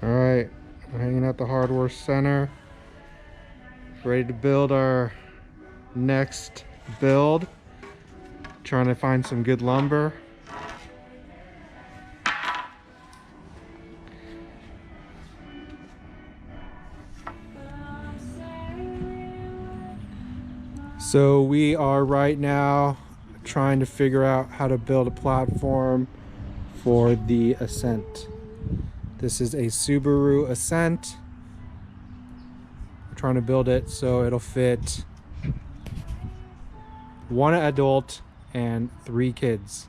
Alright, we're hanging at the hardware center, ready to build our next build. Trying to find some good lumber. So we are right now trying to figure out how to build a platform for the Ascent. This is a Subaru Ascent. We're trying to build it so it'll fit one adult and 3 kids.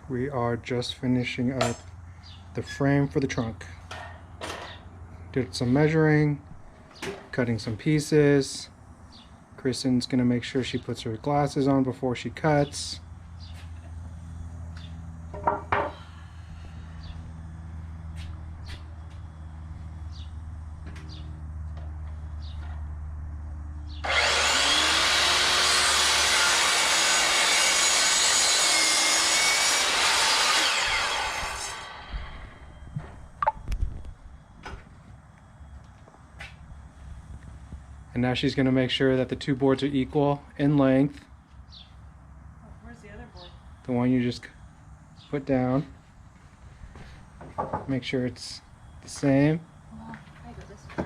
We are just finishing up the frame for the trunk. Did some measuring, cutting some pieces. Kristen's gonna make sure she puts her glasses on before she cuts. And now she's going to make sure that the 2 boards are equal in length. Oh, where's the other board? The one you just put down. Make sure it's the same. Well, I go this way,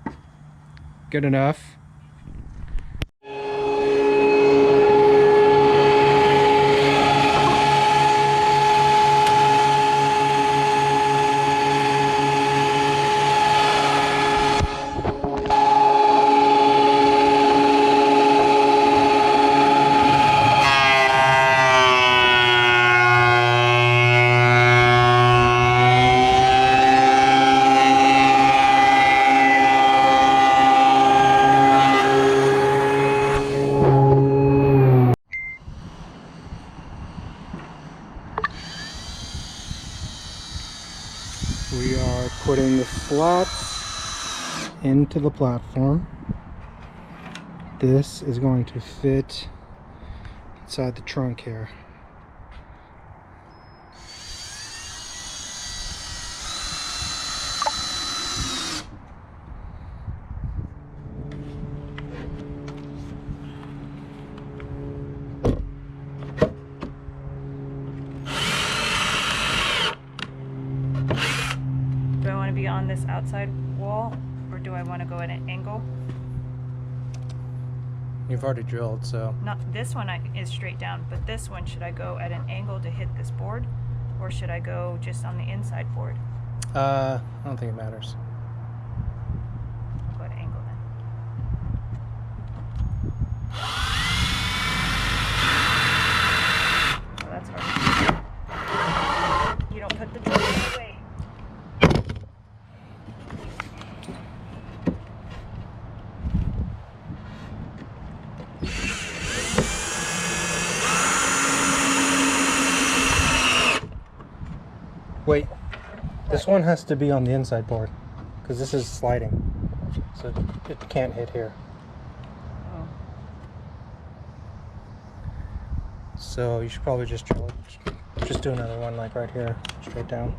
right? Good enough. We are putting the slats into the platform. This is going to fit inside the trunk here. Do I want to be on this outside wall, or do I want to go at an angle? You've already drilled, so. Not this one is straight down, but this one, should I go at an angle to hit this board, or should I go just on the inside board? I don't think it matters. I'll go at an angle then. Oh, that's hard. You don't put the drill away. Wait, this one has to be on the inside board because this is sliding, so it can't hit here. Oh. So you should probably just drill it. Just do another one like right here, straight down.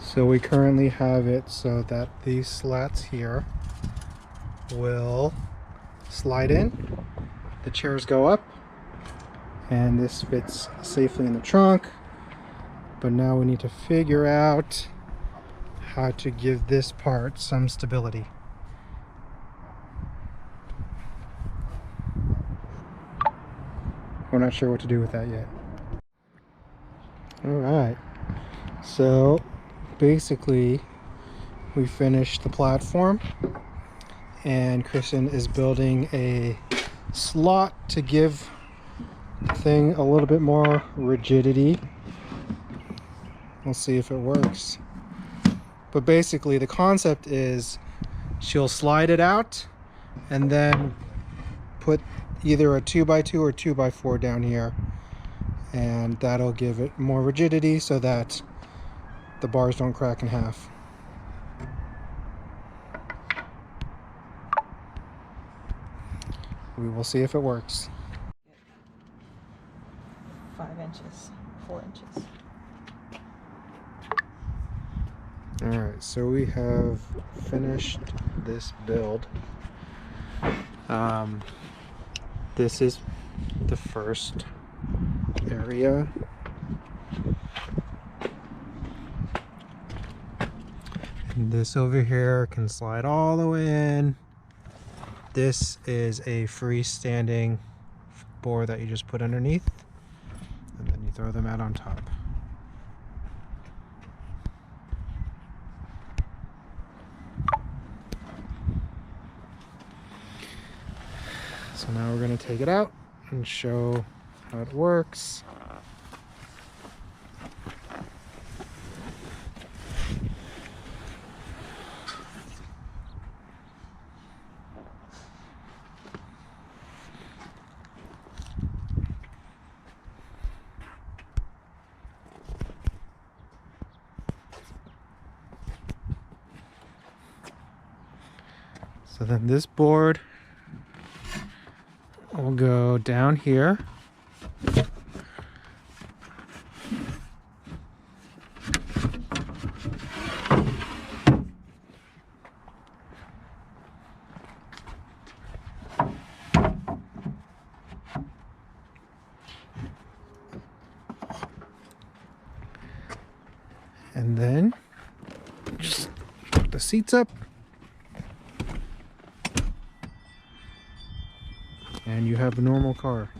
So we currently have it so that these slats here will slide in, the chairs go up, and this fits safely in the trunk. But now we need to figure out how to give this part some stability. We're not sure what to do with that yet. All right, so basically we finished the platform. and Kristen is building a slot to give the thing a little bit more rigidity. We'll see if it works. But basically the concept is she'll slide it out and then put either a 2x2 or 2x4 down here, and that'll give it more rigidity so that the bars don't crack in half. We will see if it works. 5 inches, 4 inches. Alright, so we have finished this build. This is the first area. And this over here can slide all the way in. This is a freestanding board that you just put underneath, and then you throw them out on top. So now we're going to take it out and show how it works. So then this board will go down here. And then just put the seats up. And you have a normal car.